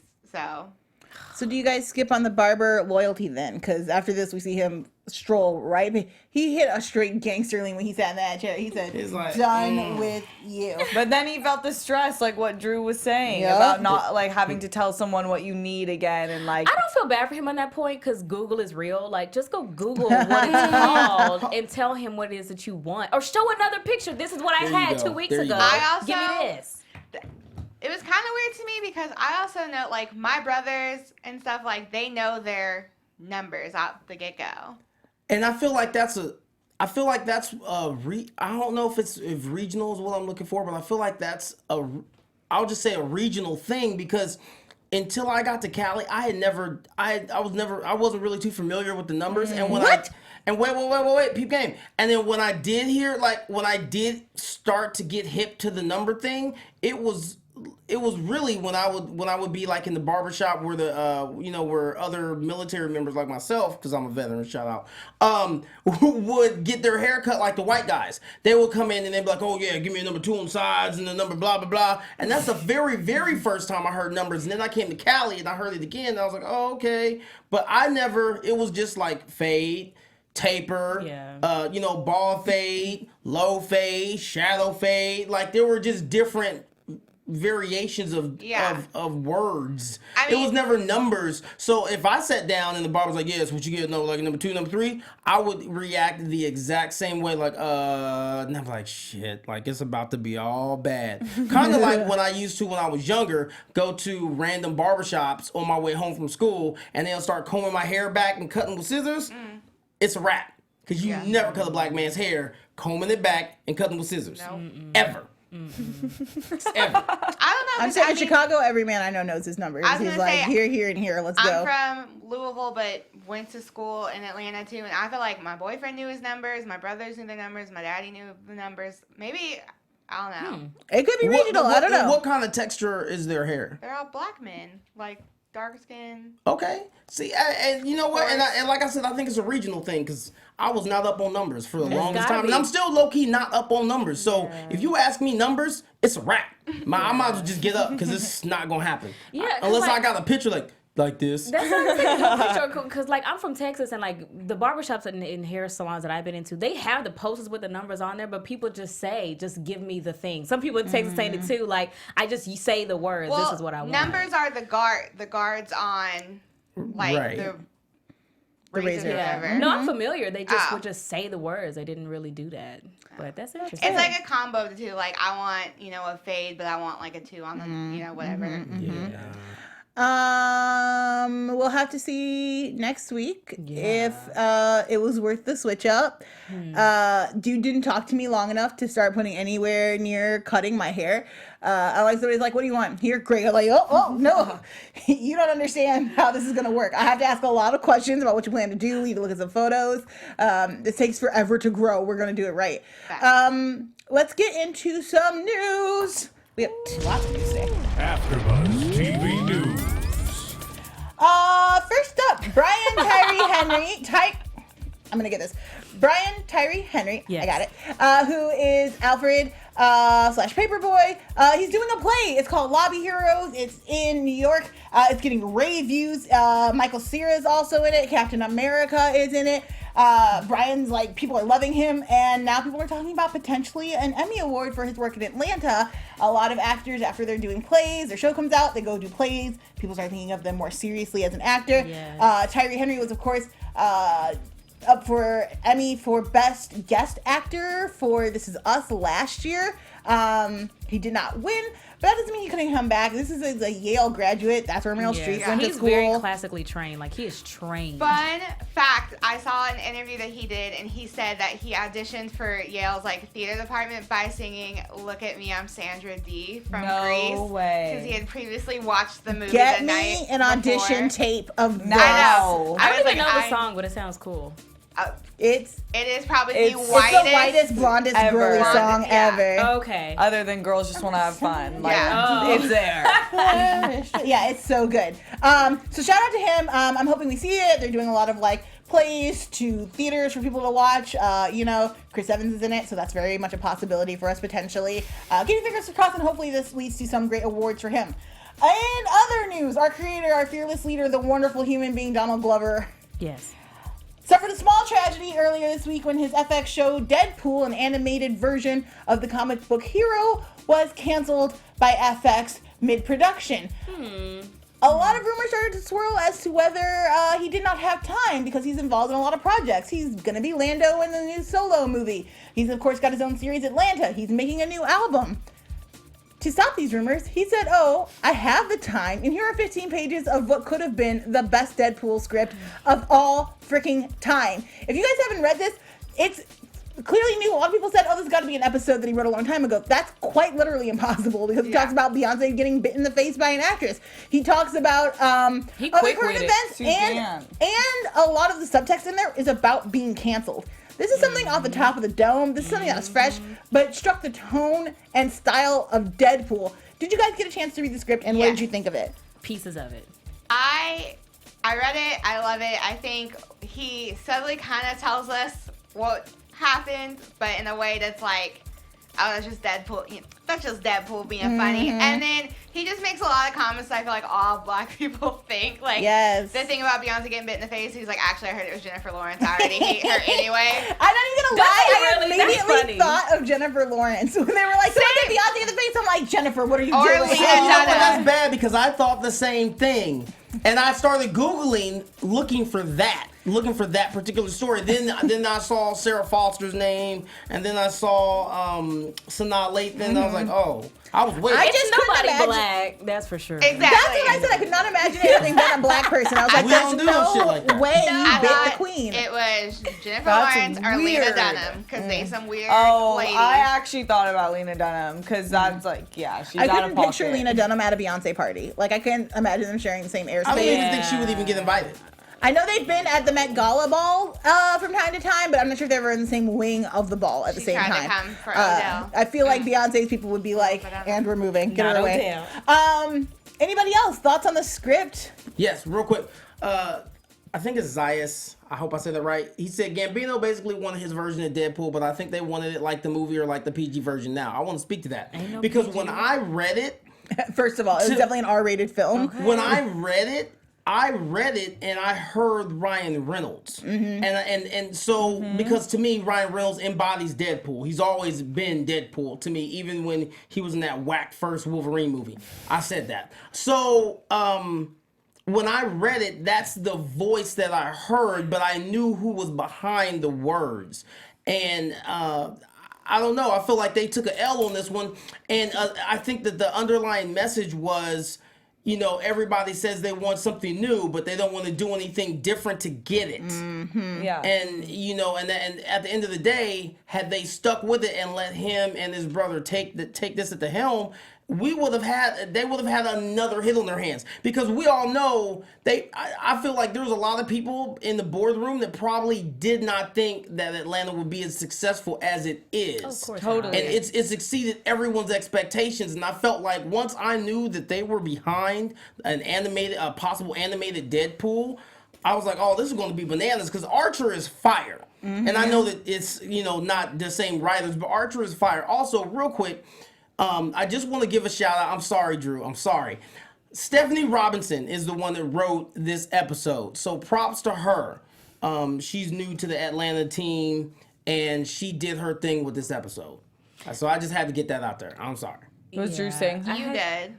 So do you guys skip on the barber loyalty then? Because after this, we see him stroll right. He hit a straight gangsterling when he sat in that chair. He said, He's like, done with you. But then he felt the stress, like what Drew was saying Yep. about not like having to tell someone what you need again, and like I don't feel bad for him on that point because Google is real. Like, just go Google what it's called and tell him what it is that you want. Or show another picture. This is what I There you had go. 2 weeks There you ago. go. I also- Give me this. It was kind of weird to me because I also know like my brothers and stuff, like they know their numbers out the get go. And I feel like that's I don't know if regional is what I'm looking for, but I feel like that's I'll just say a regional thing because until I got to Cali, I wasn't really too familiar with the numbers. And when wait, peep game. And then when I did hear, like, when I did start to get hip to the number thing, it was really when I would be like in the barbershop where the where other military members like myself, because I'm a veteran, shout out, would get their hair cut like the white guys. They would come in and they'd be like, oh yeah, give me a number 2 on the sides and the number blah blah blah. And that's the very, very first time I heard numbers. And then I came to Cali and I heard it again and I was like, oh, okay. But it was just like fade, taper, ball fade, low fade, shadow fade. Like there were just different variations of words. It was never numbers. So if I sat down and the barber was like, yes, what you get, no, like number 2, number 3, I would react the exact same way, like, and I'm like, shit, like it's about to be all bad. Kind of like when I used to, when I was younger, go to random barbershops on my way home from school and they'll start combing my hair back and cutting with scissors. It's a wrap. Because you never cut a black man's hair, combing it back and cutting with scissors. No. Ever. Ever. I don't know. I'm saying in Chicago, every man I know knows his numbers. He's like, here, and here, let's go. I'm from Louisville, but went to school in Atlanta too, and I feel like my boyfriend knew his numbers, my brothers knew their numbers, my daddy knew the numbers. Maybe, I don't know. It could be regional, I don't know. What kind of texture is their hair? They're all black men, like dark skin. Okay. See, and you know what? And like I said, I think it's a regional thing because I was not up on numbers for the longest time. And I'm still low-key not up on numbers. So if you ask me numbers, it's a wrap. I might as well just get up because it's not going to happen. Yeah. Unless I got a picture like this. That's what I'm saying. Because like I'm from Texas and like the barbershops and hair salons that I've been into, they have the posters with the numbers on there, but people just give me the thing. Some people in Texas say it too. Like you say the words. This is what I want. Numbers are the guards on like the razor. Yeah. No, I'm familiar. They just would just say the words. They didn't really do that. But that's interesting. It's like a combo of the two. Like I want, a fade, but I want like a 2 on the, whatever. Yeah. We'll have to see next week if it was worth the switch up. Dude didn't talk to me long enough to start putting anywhere near cutting my hair. I like somebody's like, what do you want? Here, Greg. I'm like, oh no, you don't understand how this is gonna work. I have to ask a lot of questions about what you plan to do. We need to look at some photos. This takes forever to grow. We're gonna do it right. Let's get into some news. We have lots of news today. AfterBuzz TV News. First up, Brian Tyree Henry. I'm gonna get this. Brian Tyree Henry. Yes. I got it. Who is Alfred / Paperboy. He's doing a play. It's called Lobby Heroes. It's in New York. It's getting rave views. Michael Cera is also in it. Captain America is in it. Brian's like, people are loving him, and now people are talking about potentially an Emmy Award for his work in Atlanta. A lot of actors, after they're doing plays, their show comes out, they go do plays. People start thinking of them more seriously as an actor. Yes. Tyree Henry was, of course, up for Emmy for Best Guest Actor for This Is Us last year. He did not win, but that doesn't mean he couldn't come back. This is a Yale graduate. That's where Meryl Streep went to school. He's very classically trained. Like, he is trained. Fun fact, I saw an interview that he did, and he said that he auditioned for Yale's theater department by singing "Look at Me, I'm Sandra Dee" from Grease. No way. Because he had previously watched the movie Get the night me an audition tape of this. I don't even know the song, but it sounds cool. It is probably the whitest, blondest girly song ever. Okay. Other than Girls Just Want to Have Fun. It's there. Yeah, it's so good. So shout out to him. I'm hoping we see it. They're doing a lot of plays to theaters for people to watch. Chris Evans is in it, so that's very much a possibility for us potentially. Keeping fingers crossed, and hopefully this leads to some great awards for him. And other news, our creator, our fearless leader, the wonderful human being Donald Glover. Yes. Suffered a small tragedy earlier this week when his FX show Deadpool, an animated version of the comic book hero, was canceled by FX mid-production. A lot of rumors started to swirl as to whether he did not have time because he's involved in a lot of projects. He's going to be Lando in the new Solo movie. He's, of course, got his own series, Atlanta. He's making a new album. To stop these rumors, he said, I have the time, and here are 15 pages of what could have been the best Deadpool script of all freaking time. If you guys haven't read this, it's clearly knew. A lot of people said, "Oh, this got to be an episode that he wrote a long time ago." That's quite literally impossible because he talks about Beyonce getting bit in the face by an actress. He talks about other current events, and a lot of the subtext in there is about being canceled. This is something off the top of the dome. This is something that was fresh, but it struck the tone and style of Deadpool. Did you guys get a chance to read the script, and what did you think of it? Pieces of it. I read it. I love it. I think he subtly kind of tells us what happened, but in a way that's like, oh, that's just Deadpool. You know, that's just Deadpool being funny. And then he just makes a lot of comments that I feel like all black people think. Like, the thing about Beyonce getting bit in the face, he's like, actually, I heard it was Jennifer Lawrence. I already hate her anyway. I'm not even gonna lie. I immediately thought of Jennifer Lawrence when they were like, someone get Beyonce in the face. I'm like, Jennifer, what are you doing? That's bad because I thought the same thing. And I started Googling, looking for that particular story. Then I saw Sarah Foster's name, and then I saw Sanaa Lathan. And I was like, oh, I was waiting. It's nobody black, that's for sure. Exactly. That's what I said. I could not imagine it having been a black person. I was like, there's no way you bit the queen. It was Jennifer Lawrence or Lena Dunham, because they some weird ladies. I actually thought about Lena Dunham, because that's like, she's out of pocket. I couldn't picture Lena Dunham at a Beyonce party. Like, I couldn't imagine them sharing the same airspace. I don't even think she would even get invited. I know they've been at the Met Gala ball from time to time, but I'm not sure if they were in the same wing of the ball at the same time. To come for Odell. I feel like Beyonce's people would be like, and we're moving. Get her away. Anybody else? Thoughts on the script? Yes, real quick. I think it's Zayas. I hope I said that right. He said Gambino basically wanted his version of Deadpool, but I think they wanted it like the movie or like the PG version now. I want to speak to that. Because when I read it... First of all, it was definitely an R-rated film. Okay. When I read it and I heard Ryan Reynolds. And so, because to me, Ryan Reynolds embodies Deadpool. He's always been Deadpool to me, even when he was in that whack first Wolverine movie. I said that. So, when I read it, that's the voice that I heard, but I knew who was behind the words. And I don't know. I feel like they took an L on this one. And I think that the underlying message was, you know, everybody says they want something new, but they don't want to do anything different to get it. Yeah. And, you know, and at the end of the day, had they stuck with it and let him and his brother take this at the helm, they would have had another hit on their hands, because we all know I feel like there was a lot of people in the boardroom that probably did not think that Atlanta would be as successful as it is. Of course, totally. And it's exceeded everyone's expectations, and I felt like once I knew that they were behind a possible animated Deadpool, I was like, oh, this is going to be bananas, because Archer is fire. And I know that it's, you know, not the same writers, but Archer is fire. Also, real quick, I just want to give a shout out. I'm sorry, Drew. I'm sorry. Stephanie Robinson is the one that wrote this episode. So props to her. She's new to the Atlanta team, and she did her thing with this episode. So I just had to get that out there. I'm sorry. What's Drew saying? You did.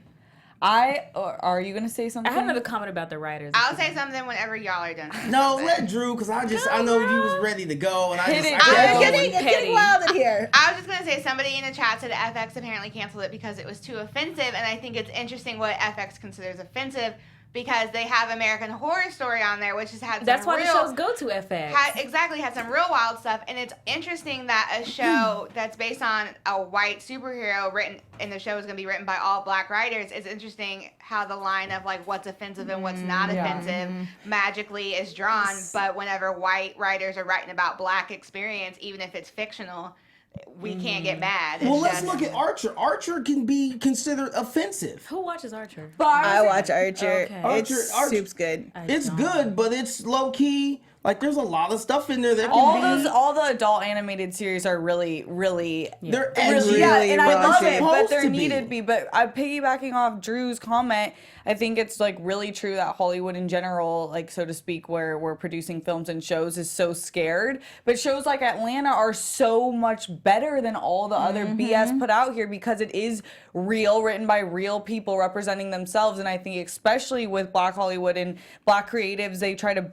Are you going to say something? I have another comment about the writers. I'll say something whenever y'all are done. No, let Drew, because I know you was ready to go, and It's getting wild in here. I was just going to say, somebody in the chat said FX apparently canceled it because it was too offensive, and I think it's interesting what FX considers offensive, because they have American Horror Story on there, which has had That's why the shows go to FX. Had some real wild stuff, and it's interesting that a show that's based on a white superhero written, and the show is going to be written by all black writers. It's interesting how the line of like what's offensive and what's not offensive magically is drawn, but whenever white writers are writing about black experience, even if it's fictional, we can't get mad. Well, let's look at Archer. Archer can be considered offensive. Who watches Archer? I watch Archer. Okay. Archer, soup's good. It's good, but it's low key. Like, there's a lot of stuff in there that all the adult animated series are really they're edgy. And I love it, but they're needed to be. But piggybacking off Drew's comment, I think it's like really true that Hollywood in general, like so to speak, where we're producing films and shows, is so scared. But shows like Atlanta are so much better than all the other BS put out here, because it is real, written by real people representing themselves. And I think especially with Black Hollywood and Black creatives, they try to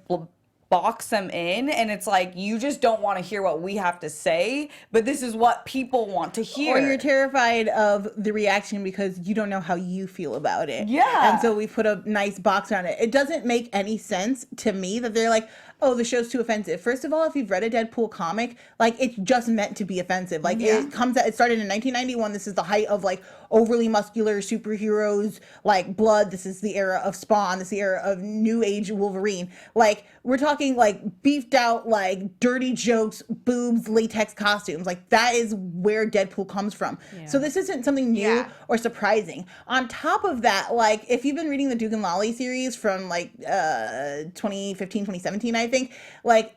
box them in, and it's like, you just don't want to hear what we have to say, but this is what people want to hear. Or you're terrified of the reaction because you don't know how you feel about it. Yeah. And so we put a nice box around it. It doesn't make any sense to me that they're like, oh, the show's too offensive. First of all, if you've read a Deadpool comic, like, it's just meant to be offensive. Like, it started in 1991. This is the height of, like, overly muscular superheroes, like, blood. This is the era of Spawn. This is the era of New Age Wolverine. Like, we're talking, like, beefed out, like, dirty jokes, boobs, latex costumes. Like, that is where Deadpool comes from. Yeah. So this isn't something new or surprising. On top of that, like, if you've been reading the Duke and Lolly series from, like, 2015, 2017, I think, like,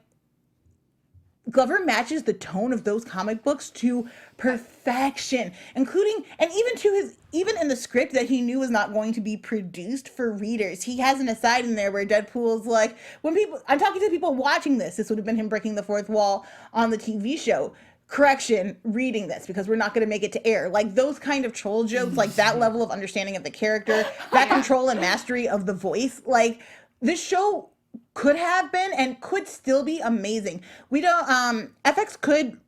Glover matches the tone of those comic books to perfection, including, and even in the script that he knew was not going to be produced for readers, he has an aside in there where Deadpool's like, I'm talking to people watching this would have been him breaking the fourth wall on the TV show. Correction, reading this, because we're not going to make it to air. Like, those kind of troll jokes, like, that level of understanding of the character, that control and mastery of the voice, like, this show could have been and could still be amazing. We don't, FX could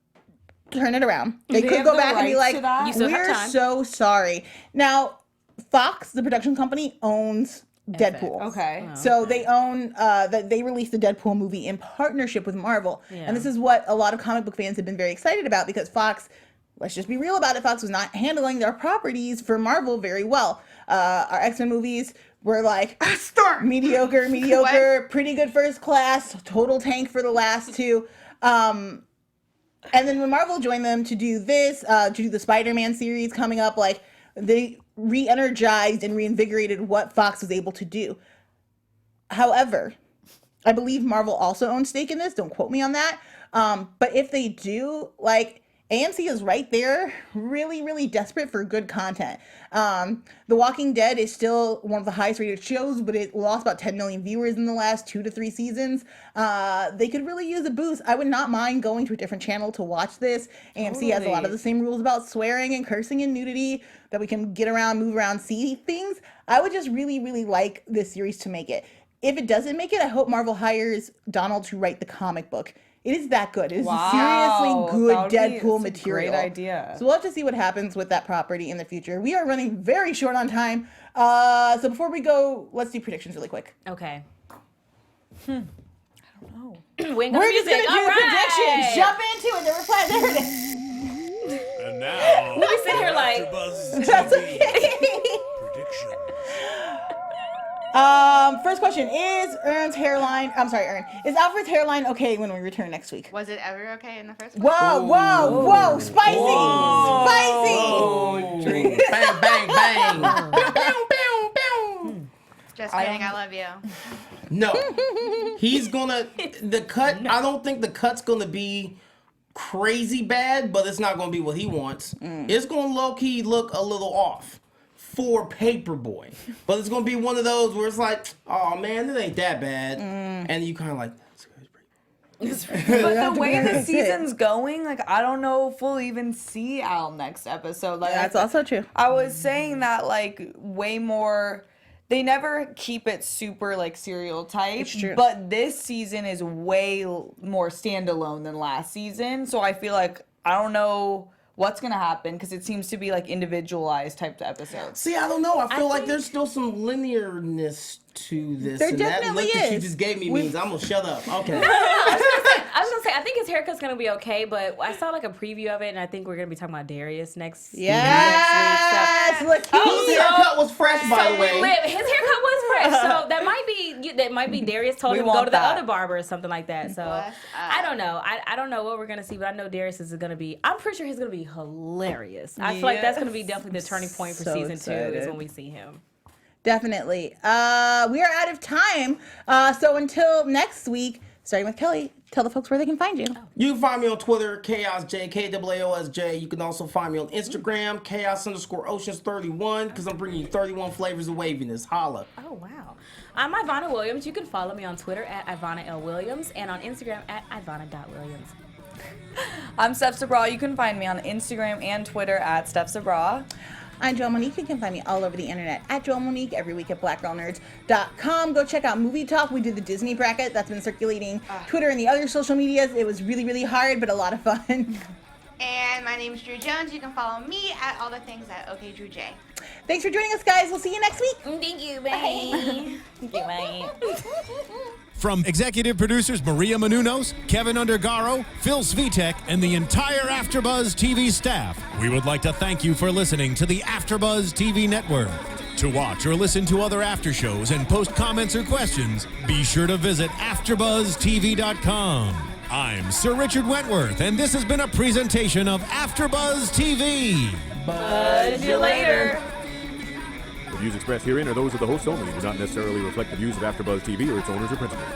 turn it around. They could go back and be like, we're so sorry. Now, Fox, the production company, owns Deadpool. Okay. So they own that they released the Deadpool movie in partnership with Marvel. Yeah. And this is what a lot of comic book fans have been very excited about, because Fox, let's just be real about it, Fox was not handling their properties for Marvel very well. Our X-Men movies were like mediocre, pretty good first class, total tank for the last two. And then when Marvel joined them to do this, to do the Spider-Man series coming up, like, they re-energized and reinvigorated what Fox was able to do. However, I believe Marvel also owns stake in this. Don't quote me on that. But if they do, like, AMC is right there, really, really desperate for good content. The Walking Dead is still one of the highest rated shows, but it lost about 10 million viewers in the last 2 to 3 seasons. They could really use a boost. I would not mind going to a different channel to watch this. AMC has a lot of the same rules about swearing and cursing and nudity, that we can get around, move around, see things. I would just really, really like this series to make it. If it doesn't make it, I hope Marvel hires Donald to write the comic book. It is that good. It is seriously good Deadpool material. Great idea. So we'll have to see what happens with that property in the future. We are running very short on time. So before we go, let's do predictions really quick. Okay. I don't know. We're just going to do predictions. Jump into it. There it is. And now, we sit here like, AfterBuzz That's TV okay. prediction. First question, is Ern's hairline, I'm sorry, Ern, is Alfred's hairline okay when we return next week? Was it ever okay in the first place? Whoa, spicy, Oh, spicy. bang, bang, bang. Bow, bow, bow. Just kidding, I love you. No, he's gonna, the cut, I don't think the cut's gonna be crazy bad, but it's not gonna be what he wants. It's gonna low-key look a little off for Paperboy, but it's gonna be one of those where it's like, oh man, it ain't that bad, and you kind of like, that's good. But the way the season's going, like, I don't know if we'll even see Al next episode. Like, That's also true. I was saying that, like, way more. They never keep it super, like, serial type. It's true. But this season is way more standalone than last season. So I feel like I don't know what's going to happen, because it seems to be, like, individualized type of episodes. See, I don't know. I feel like there's still some linearness to this. There and definitely that look that you is. just gave me means I'm gonna shut up. Okay. I was gonna say, I think his haircut's gonna be okay, but I saw like a preview of it, and I think we're gonna be talking about Darius next. Yes, next week. His haircut was fresh, by the way. His haircut was fresh, so that might be Darius told him to go to the other barber or something like that. So I don't know. I don't know what we're gonna see, but I know Darius is gonna be. I'm pretty sure he's gonna be hilarious. I feel like that's gonna be definitely the turning point for season 2 is when we see him. Definitely. We are out of time. So until next week, starting with Kelly, tell the folks where they can find you. You can find me on Twitter, KaosJ, KAOSJ. You can also find me on Instagram, Chaos_Oceans31, because I'm bringing you 31 flavors of waviness. Holla. Oh, wow. I'm Ivanna Williams. You can follow me on Twitter at Ivanna L. Williams and on Instagram at Ivanna.Williams. I'm Steph Sabraw. You can find me on Instagram and Twitter at Steph Sabraw. I'm Joelle Monique. You can find me all over the internet at Joelle Monique, every week at blackgirlnerds.com. Go check out Movie Talk. We did the Disney bracket. That's been circulating Twitter and the other social medias. It was really, really hard, but a lot of fun. And my name is Drew Jones. You can follow me at all the things at OKDrewJ. Thanks for joining us, guys. We'll see you next week. Thank you, bye. Thank you, bye. From executive producers Maria Menounos, Keven Undergaro, Phil Svitek, and the entire AfterBuzz TV staff, we would like to thank you for listening to the AfterBuzz TV network. To watch or listen to other after shows and post comments or questions, be sure to visit AfterBuzzTV.com. I'm Sir Richard Wentworth, and this has been a presentation of AfterBuzz TV. Buzz you later. The views expressed herein are those of the hosts only and do not necessarily reflect the views of AfterBuzz TV or its owners or principals.